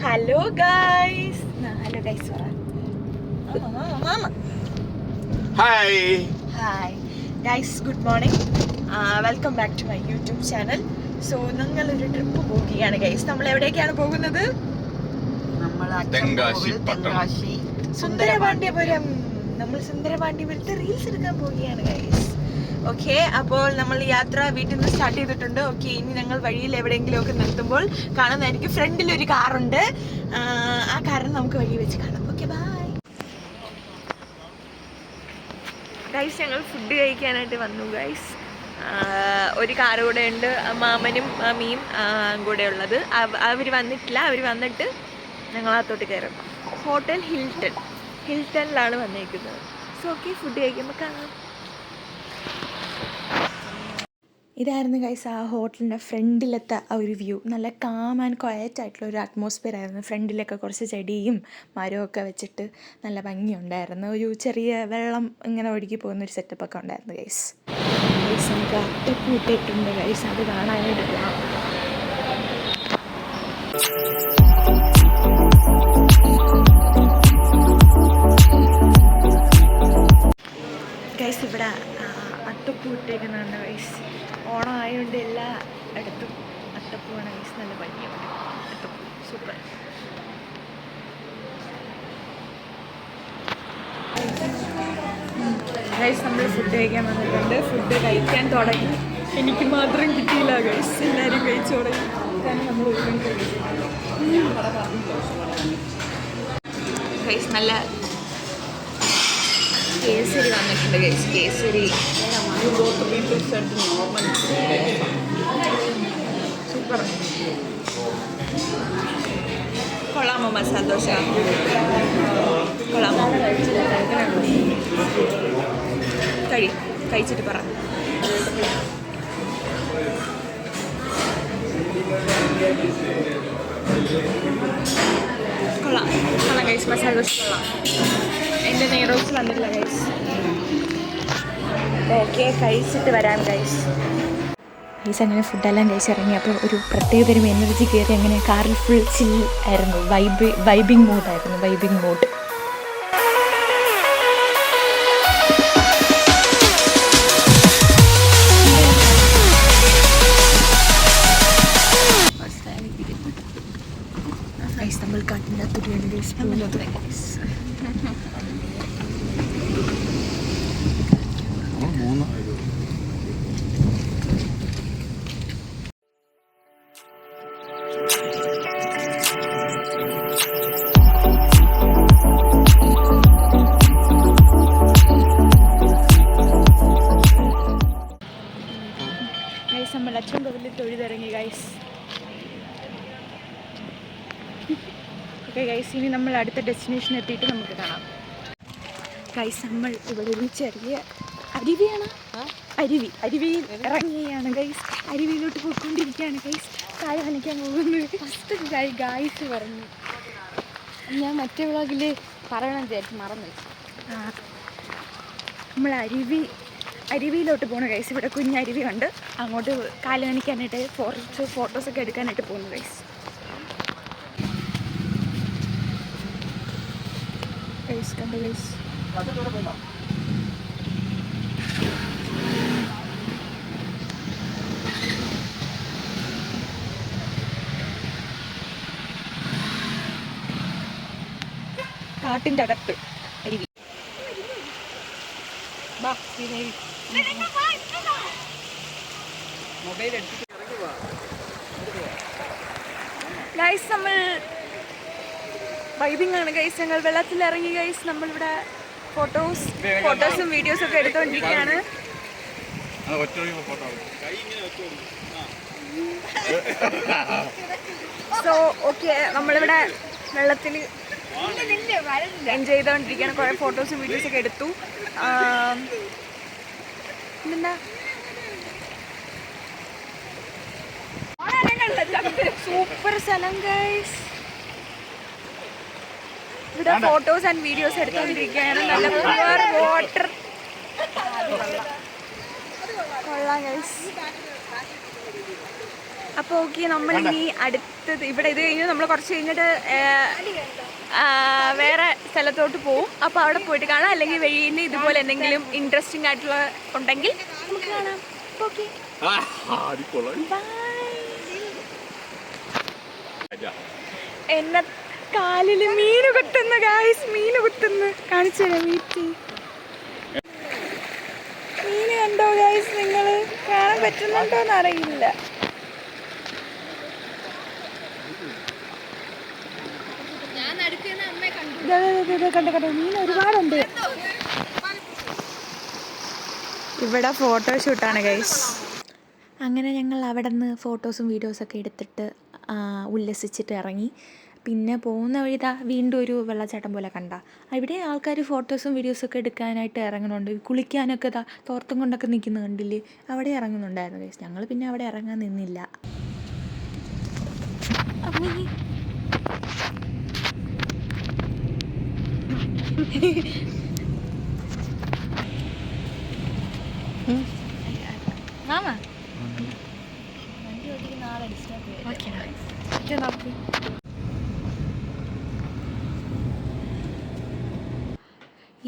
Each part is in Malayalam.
Hello guys. Hello guys. Hi. Hi. Guys, good morning. Welcome back to my YouTube channel. So, ഞങ്ങളൊരു ട്രിപ്പ് പോവുകയാണ് ഗൈസ്. നമ്മൾ എവിടേക്കാണ് പോകുന്നത്? തെങ്കാശി. സുന്ദരപാണ്ഡ്യപുരം. നമ്മൾ സുന്ദരപാണ്ഡ്യപുരത്തെ റീൽസ് എടുക്കാൻ പോവുകയാണ് ഗൈസ്. ഓക്കെ, അപ്പോൾ നമ്മൾ യാത്ര വീട്ടിൽ നിന്ന് സ്റ്റാർട്ട് ചെയ്തിട്ടുണ്ട്. ഓക്കെ, ഇനി ഞങ്ങൾ വഴിയിൽ എവിടെയെങ്കിലും ഒക്കെ നിർത്തുമ്പോൾ കാണുന്നതായിരിക്കും. ഫ്രണ്ടിൽ ഒരു കാറുണ്ട്, ആ കാറിന് നമുക്ക് വഴി വെച്ച് കാണാം. Okay, bye guys. ഞങ്ങൾ ഫുഡ് കഴിക്കാനായിട്ട് വന്നു ഗൈസ്. ഒരു കാറ് കൂടെ ഉണ്ട്, മാമനും മാമിയും കൂടെ ഉള്ളത്. അവർ വന്നിട്ടില്ല. അവർ വന്നിട്ട് ഞങ്ങളകത്തോട്ട് കയറും. ഹോട്ടൽ ഹിൽട്ടണിലാണ് വന്നേക്കുന്നത്. സോ ഓക്കെ, ഫുഡ് കഴിക്കുമ്പോൾ കാണാം. ഇതായിരുന്നു ഗൈസ് ആ ഹോട്ടലിൻ്റെ ഫ്രണ്ടിലത്തെ ആ ഒരു വ്യൂ. നല്ല കാം ആൻഡ് ക്വയറ്റ് ആയിട്ടുള്ള ഒരു അറ്റ്മോസ്ഫിയർ ആയിരുന്നു. ഫ്രണ്ടിലൊക്കെ കുറച്ച് ചെടിയും മരമൊക്കെ വെച്ചിട്ട് നല്ല ഭംഗിയുണ്ടായിരുന്നു. ഒരു ചെറിയ വെള്ളം ഇങ്ങനെ ഒഴുകി പോകുന്നൊരു സെറ്റപ്പൊക്കെ ഉണ്ടായിരുന്നു ഗൈസ്. നമുക്ക് അട്ടപ്പൂട്ടിട്ടുണ്ട് ഗൈസ്, അത് കാണാനായിട്ട് പോകാം. ഗൈസ്, ഇവിടെ അട്ടപ്പൂട്ടേക്കുന്നുണ്ട് ഗൈസ്. ഓണം ആയതുകൊണ്ട് എല്ലാ ഇടത്തും അത്തപ്പൂവാണ് ഗൈസ്. നല്ല ഭംഗിയുണ്ട് അത്തപ്പൂ, സൂപ്പർ. ഗൈസ്, നമ്മൾ ഫുഡ് കഴിക്കാൻ വന്നിട്ടുണ്ട്. ഫുഡ് കഴിക്കാൻ തുടങ്ങി. എനിക്ക് മാത്രം കിട്ടിയില്ല ഗൈസ്, എല്ലാവരും കഴിച്ചു തുടങ്ങി. നമ്മൾ ഗൈസ് നല്ല കേസരി വന്നിട്ടുണ്ട് ഗൈസ്. കേസരി സൂപ്പർ. കൊള്ളാമോ മസാല ദോശ? കൊള്ളാമോ? കഴിച്ചിട്ട് പറ. കൊള്ളാം ഗൈസ്, മസാല ദോശ കൊള്ളാം. എൻ്റെ നെയ്റോസ് വന്നിട്ടില്ല ഗൈസ്. ഓക്കെ, കഴിച്ചിട്ട് വരാം ഗൈസ്. ഗൈസ്, അങ്ങനെ ഫുഡെല്ലാം കഴിച്ചിറങ്ങി. അപ്പോൾ ഒരു പ്രത്യേകതരം എനർജി കയറി. അങ്ങനെ കാറിൽ ഫുൾ ചിൽ ആയിരുന്നു. വൈബിങ് മൂഡായിരുന്നു. Vibing mood. ഗൈസ്, നമ്മൾ കാട്ടിനകത്തുകൂടിയാണ് ഗൈസ് പോകുന്നത് ഗൈസ്. ഗൈസ്, നമ്മൾ അച്ഛൻ കോവിലിൽ തൊഴുതിറങ്ങി ഗൈസ്. ഓക്കെ ഗൈസ്, ഇനി നമ്മൾ അടുത്ത ഡെസ്റ്റിനേഷൻ എത്തിയിട്ട് നമുക്ക് കാണാം ഗൈസ്. നമ്മൾ ഇവിടെ ഒരു ചെറിയ അരുവിയിൽ ഇറങ്ങിയാണ് ഗൈസ്. അരുവിയിലോട്ട് പോയിക്കൊണ്ടിരിക്കുകയാണ് ഗൈസ്. കായ നനയ്ക്കാൻ പോകുന്നത്. ഫസ്റ്റ് ഗായ്സ് പറഞ്ഞു, ഞാൻ മറ്റേ വ്ളോഗിൽ പറയണം വിചാരിച്ചു, മറന്നു. നമ്മൾ അരുവിയിലോട്ട് പോകണ ഗൈസ്. ഇവിടെ കുഞ്ഞരുവി ഉണ്ട്. അങ്ങോട്ട് കാല് നനയ്ക്കാനായിട്ട് ഫോട്ടോസൊക്കെ എടുക്കാനായിട്ട് പോകുന്നു ഗൈസ്. ഗൈസ് കണ്ടു ഗൈസ്. കാട്ടിൻ്റെ അകത്ത് അരുവി. ഗൈസ്, നമ്മൾ വൈബിങ് ആണ് ഗൈസ്. ഞങ്ങൾ വെള്ളത്തിൽ ഇറങ്ങി ഗൈസ്. നമ്മളിവിടെ ഫോട്ടോസും വീഡിയോസും ഒക്കെ എടുത്തുകൊണ്ടിരിക്കുകയാണ്. സോ ഓക്കെ, നമ്മളിവിടെ വെള്ളത്തിൽ എൻജോയ് ചെയ്തുകൊണ്ടിരിക്കുകയാണ്. കുറേ ഫോട്ടോസും വീഡിയോസൊക്കെ എടുത്തു. പിന്നെന്താ, സൂപ്പർ സ്ഥലം ഗൈസ്. ഇവിടെ ഫോട്ടോസ് ആൻഡ് വീഡിയോസ് എടുത്തുകൊണ്ടിരിക്കുകയാണ്. നല്ല പ്യുവർ വാട്ടർ. കൊള്ളാം ഗൈസ്. അപ്പോൾ ഓക്കെ, നമ്മളിനി അടുത്ത അടുത്തത് ഇവിടെ ഇത് കഴിഞ്ഞ് നമ്മൾ കുറച്ച് കഴിഞ്ഞിട്ട് വേറെ സ്ഥലത്തോട്ട് പോവും. അപ്പോൾ അവിടെ പോയിട്ട് കാണാം. അല്ലെങ്കിൽ വഴിയിൽ ഇതുപോലെ എന്തെങ്കിലും ഇൻട്രസ്റ്റിംഗ് ആയിട്ടുള്ള ഉണ്ടെങ്കിൽ നമുക്ക് കാണാം. ഓക്കെ, എന്നെ കാലിൽ മീന് കുത്തുന്നു ഗായ്സ്, മീന് കുത്തുന്നു. കാണിച്ചു തരാം. വീട്ടിൽ മീന് കണ്ടോ ഗായ്സ്? നിങ്ങൾ കാണാൻ പറ്റുന്നുണ്ടോന്ന് അറിയില്ല. കണ്ടോ മീൻ ഒരുപാടുണ്ട്. ഇവിടെ ഫോട്ടോഷൂട്ടാണ് ഗൈസ്. അങ്ങനെ ഞങ്ങൾ അവിടെ നിന്ന് ഫോട്ടോസും വീഡിയോസൊക്കെ എടുത്തിട്ട് ഉല്ലസിച്ചിട്ട് ഇറങ്ങി. പിന്നെ പോകുന്ന വഴി വീണ്ടും ഒരു വെള്ളച്ചാട്ടം പോലെ കണ്ട. ഇവിടെ ആൾക്കാർ ഫോട്ടോസും വീഡിയോസൊക്കെ എടുക്കാനായിട്ട് ഇറങ്ങുന്നുണ്ട്. കുളിക്കാനൊക്കെ തോർത്തും കൊണ്ടൊക്കെ നിൽക്കുന്ന കണ്ടില്ലേ, അവിടെ ഇറങ്ങുന്നുണ്ടായിരുന്നു ഗൈസ്. ഞങ്ങൾ പിന്നെ അവിടെ ഇറങ്ങാൻ നിന്നില്ല.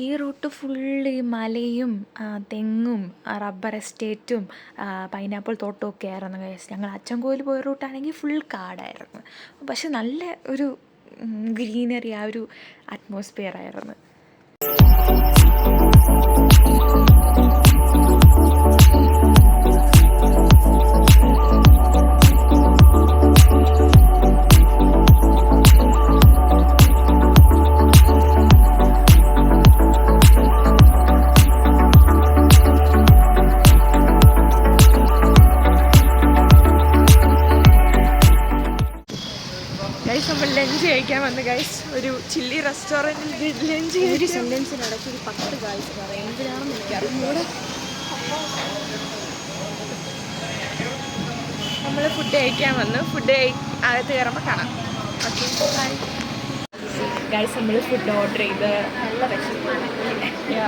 ഈ റൂട്ട് ഫുള്ള് ഈ മലയും തെങ്ങും റബ്ബർ എസ്റ്റേറ്റും പൈനാപ്പിൾ തോട്ടമൊക്കെ ആയിരുന്നു ഗൈസ്. ഞങ്ങൾ അച്ചൻകോവിൽ പോയ റൂട്ടാണെങ്കിൽ ഫുൾ കാടായിരുന്നു. പക്ഷെ നല്ല ഒരു ഗ്രീനറി, ആ ഒരു അറ്റ്മോസ്ഫിയർ ആയിരുന്നു. നമ്മൾ ലഞ്ച് കഴിക്കാൻ വന്നു ഗൈസ്. ഒരു ചില്ലി റെസ്റ്റോറൻറ്റിൽ ലഞ്ച്. ഒരു സെൻറ്റൻസിനിടയ്ക്ക് ഒരു 10 ഗൈസ് പറയാം. എന്തിനാണെന്ന് എനിക്കറിഞ്ഞൂടെ. നമ്മൾ ഫുഡ് കഴിക്കാൻ വന്നു. ഫുഡ് അകത്ത് കയറുമ്പോൾ കാണാം. ഓക്കെ ഗൈസ്, നമ്മൾ ഫുഡ് ഓർഡർ ചെയ്ത് നല്ല വിശപ്പാണ്.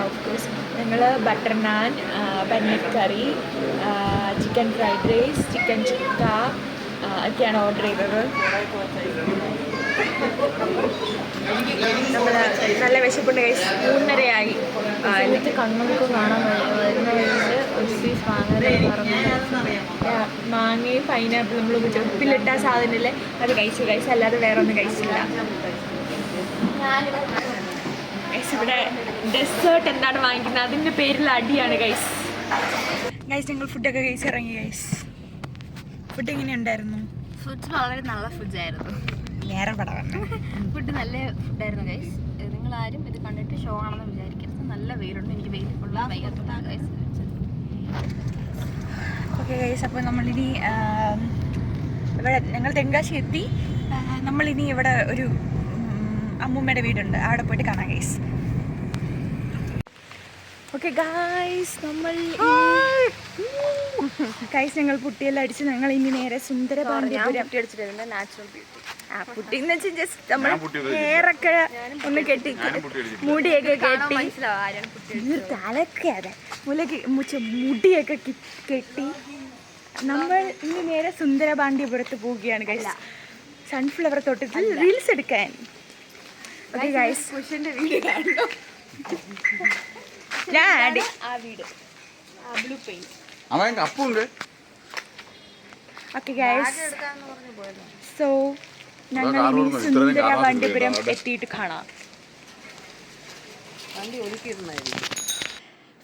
ഓഫ് കോഴ്സ് ഞങ്ങൾ butter naan, paneer curry, chicken fried rice, chicken chukka ഒക്കെയാണ് ഓർഡർ ചെയ്തത്. നമ്മൾ നല്ല വിശപ്പുണ്ട് ഗൈസ്. 3:30 എന്നിട്ട് കണ്ണൊക്കെ കാണാൻ വരുന്ന വഴിയിൽ ഒരു പീസ് മാങ്ങയും പൈനാപ്പിൾ നമ്മൾ ഉപ്പിലിട്ട സാധനമില്ലേ അത് കഴിച്ചു ഗൈസ്. അല്ലാതെ വേറെ ഒന്നും കഴിച്ചില്ല ഗൈസ്. ഇവിടെ ഡെസേർട്ട് എന്താണ് വാങ്ങിക്കുന്നത് അതിൻ്റെ പേരിൽ അടിയാണ് ഗൈസ്. ഗൈസ് ഞങ്ങൾ ഫുഡൊക്കെ കഴിച്ച് ഇറങ്ങി ഗൈസ്. ഫുഡ് എങ്ങനെയുണ്ടായിരുന്നു? ഫുഡ് വളരെ നല്ല ഫുഡായിരുന്നു. നേരെ പടവന്നു. ഫുഡ് നല്ല ഫുഡായിരുന്നു ഗൈസ്. നിങ്ങൾ ആരും ഇത് കണ്ടിട്ട് ഷോ ആണെന്ന് വിചാരിക്കരുത്. നല്ല വെയിലുണ്ട്. എനിക്ക് വെയിൽ കൊള്ളാൻ വയ്യാത്തതാണ് ഗൈസ്. ഓക്കെ ഗൈസ്, അപ്പോൾ നമ്മളിനി ഇവിടെ ഞങ്ങൾ തെങ്കാശി എത്തി. നമ്മളിനി ഇവിടെ ഒരു അമ്മൂമ്മയുടെ വീടുണ്ട്, അവിടെ പോയിട്ട് കാണാം ഗൈസ്. ഓക്കെ ഗൈസ്, ഞങ്ങൾ പുട്ടിയെല്ലാം അടിച്ച് ഞങ്ങൾ ഇനി നേരെ സുന്ദരപാണ്ഡ്യപുരം. പുട്ടി എന്ന് വെച്ചാൽ ജസ്റ്റ് നമ്മൾ ഹെയറൊക്കെ ഒന്ന് കെട്ടി മുടിയൊക്കെ കെട്ടി തലക്കെ അതെ മുടിയൊക്കെ കെട്ടി നമ്മൾ ഇനി നേരെ സുന്ദരപാണ്ഡ്യപുരത്ത് പോവുകയാണ് ഗൈസ്. സൺഫ്ലവർ തോട്ടത്തിൽ റീൽസ് എടുക്കാൻ. ഓക്കെ ഗൈസ്, ഞാൻ ആഡ് ആ വീട് blue paint. Okay guys, so ഞങ്ങൾ ഇനി സുന്ദരപാണ്ഡ്യപുരം എത്തിയിട്ട് കാണാം.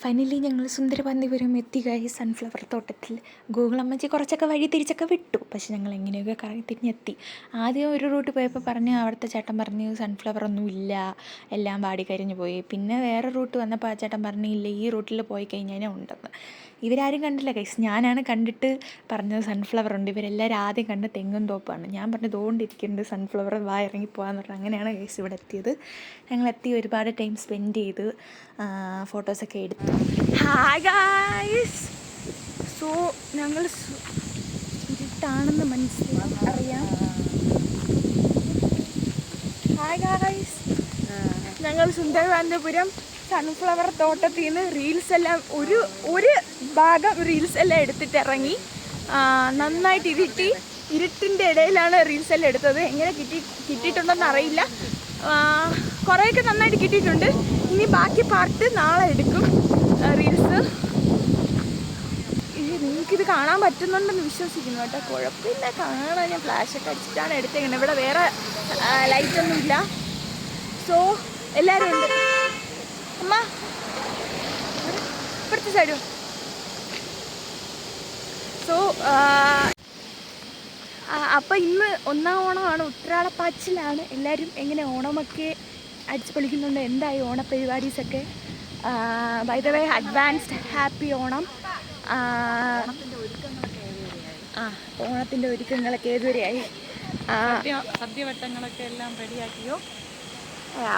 ഫൈനലി ഞങ്ങൾ സുന്ദരപാണ്ഡ്യപുരം എത്തി ഗൈസ്. സൺഫ്ലവർ തോട്ടത്തിൽ ഗൂഗിൾ അമ്മച്ചി കുറച്ചൊക്കെ വഴി തിരിച്ചൊക്കെ വിട്ടു. പക്ഷെ ഞങ്ങൾ എങ്ങനെയൊക്കെ കറങ്ങി തിരിഞ്ഞെത്തി. ആദ്യം ഒരു റൂട്ട് പോയപ്പോൾ പറഞ്ഞ് അവിടുത്തെ ചേട്ടൻ പറഞ്ഞ് സൺഫ്ലവർ ഒന്നും ഇല്ല, എല്ലാം വാടിക്കരിഞ്ഞ് പോയി. പിന്നെ വേറെ റൂട്ട് വന്നപ്പോൾ ആ ചേട്ടൻ പറഞ്ഞില്ല ഈ റൂട്ടിൽ പോയി കഴിഞ്ഞാൽ ഉണ്ടെന്ന്. ഇവരാരും കണ്ടില്ല ഗൈസ്, ഞാനാണ് കണ്ടിട്ട് പറഞ്ഞത് സൺഫ്ലവർ ഉണ്ട്. ഇവരെല്ലാവരും ആദ്യം കണ്ട് തെങ്ങും തോപ്പാണ്. ഞാൻ പറഞ്ഞത് തോണ്ടിരിക്കുന്നുണ്ട് സൺഫ്ലവർ ഇറങ്ങിപ്പോകാന്ന് പറഞ്ഞു. അങ്ങനെയാണ് ഗൈസ് ഇവിടെ എത്തിയത്. ഞങ്ങളെത്തി ഒരുപാട് ടൈം സ്പെൻഡ് ചെയ്ത് ഫോട്ടോസൊക്കെ എടുത്തു. ഹായ് ഗൈസ്, സോ ഞങ്ങൾ ഇരുട്ടാണെന്ന് അറിയാം. ഹായ് ഗൈസ്, ഞങ്ങൾ സുന്ദരപാണ്ഡ്യപുരം സൺഫ്ലവർ തോട്ടത്തിൽ നിന്ന് റീൽസ് എല്ലാം ഒരു ഭാഗം റീൽസ് എല്ലാം എടുത്തിട്ട് ഇറങ്ങി. നന്നായിട്ട് ഇരുട്ടി. ഇരുട്ടിൻ്റെ ഇടയിലാണ് റീൽസ് എല്ലാം എടുത്തത്. എങ്ങനെ കിട്ടിയിട്ടുണ്ടെന്ന് അറിയില്ല. കുറേയൊക്കെ നന്നായിട്ട് കിട്ടിയിട്ടുണ്ട്. ഇനി ബാക്കി പാർട്ട് നാളെ എടുക്കും റീൽസ്. നിങ്ങൾക്കിത് കാണാൻ പറ്റുന്നുണ്ടെന്ന് വിശ്വസിക്കുന്നു കേട്ടോ. കുഴപ്പമില്ല, കാണാൻ. ഞാൻ ഫ്ലാഷൊക്കെ അടിച്ചിട്ടാണ് എടുത്തേക്കുന്നത്. ഇവിടെ വേറെ ലൈറ്റൊന്നുമില്ല. സോ എല്ലാവരും ഉണ്ട്. അമ്മ ഇപ്പുറത്തെ സൈഡും. സോ അപ്പം ഇന്ന് ഒന്നാം ഓണമാണ്, ഉത്രാളപ്പാച്ചിലാണ്. എല്ലാവരും എങ്ങനെ ഓണമൊക്കെ അടിച്ചു പൊളിക്കുന്നുണ്ട്? എന്തായി ഓണപരിപാടീസൊക്കെ? By the way advanced happy Onam. ഓണത്തിൻ്റെ ഒരുക്കങ്ങളൊക്കെ ഏതുവരെയായി? സദ്യവട്ടങ്ങളൊക്കെ എല്ലാം റെഡിയാക്കിയോ?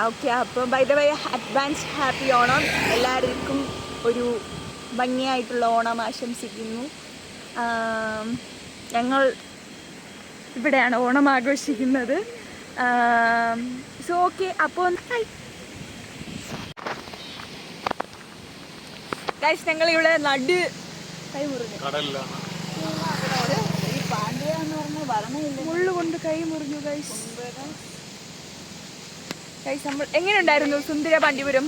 ഓക്കെ. അപ്പോൾ by the way advanced happy Onam. എല്ലാവർക്കും ഒരു ഭംഗിയായിട്ടുള്ള ഓണം ആശംസിക്കുന്നു. ഞങ്ങൾ ഇവിടെയാണ് ഓണം ആഘോഷിക്കുന്നത്. So okay. അപ്പോൾ ഗൈസ്, ഞങ്ങളിവിടെ കൈ മുറിഞ്ഞു. മുള്ളു കൊണ്ട് കൈ മുറിഞ്ഞു ഗൈസ്. ഗൈസ്, നമ്മൾ എങ്ങനെയുണ്ടായിരുന്നു സുന്ദര പാണ്ഡ്യപുരം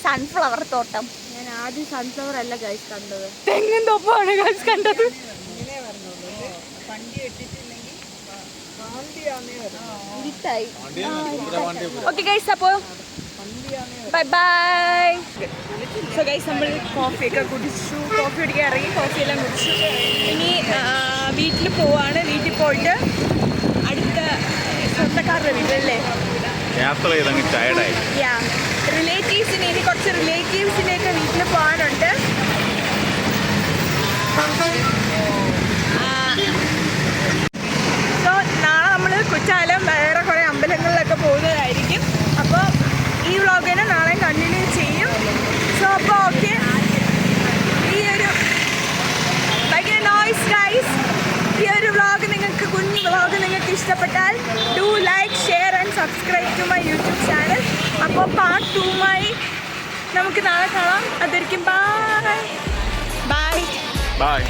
സൺഫ്ലവർ തോട്ടം? ഞാൻ ആദ്യം സൺഫ്ലവർ അല്ല ഗൈസ് കണ്ടത്, തെങ്ങിൻ തോപ്പാണ് ഗൈസ് കണ്ടത്. ഓക്കെ ഗൈസ്, അപ്പോൾ ബൈ ബൈ. സോ ഗൈസ്, നമ്മൾ കോഫിയൊക്കെ കുടിച്ചു, കോഫി കുടിക്കാൻ ഇറങ്ങി, കോഫിയെല്ലാം കുടിച്ചു. ഇനി വീട്ടിൽ പോവാണ്. വീട്ടിൽ പോയിട്ട് അടുത്ത സ്വന്തക്കാരുടെ വീട്ടിലല്ലേ യാത്ര ചെയ്തങ്ങ് ടയർഡായി. റിലേറ്റീവ്സിന് ഇനി കുറച്ച് റിലേറ്റീവ്സിനെയൊക്കെ വീട്ടിൽ പോകാനുണ്ട്. സോ നാളെ നമ്മൾ കുറ്റാലം വേറെ കുറേ അമ്പലങ്ങളിലൊക്കെ പോകുന്നതായിരിക്കും. അപ്പോൾ ഈ വ്ളോഗിനെ നാളെ കണ്ടിന്യൂ ചെയ്യും. സോ അപ്പോൾ ഓക്കെ. ഈ ഒരു ഭയങ്കര നോയ്സ് ഗൈസ്. ഈ ഒരു വ്ളോഗ് നിങ്ങൾക്ക്, കുഞ്ഞു വ്ളോഗ് നിങ്ങൾക്ക് ഇഷ്ടപ്പെട്ടാൽ do like, share and subscribe to my YouTube channel. അപ്പോൾ പാർട്ട് 2 നമുക്ക് നാളെ കാണാം. അതായിരിക്കും. Bye by.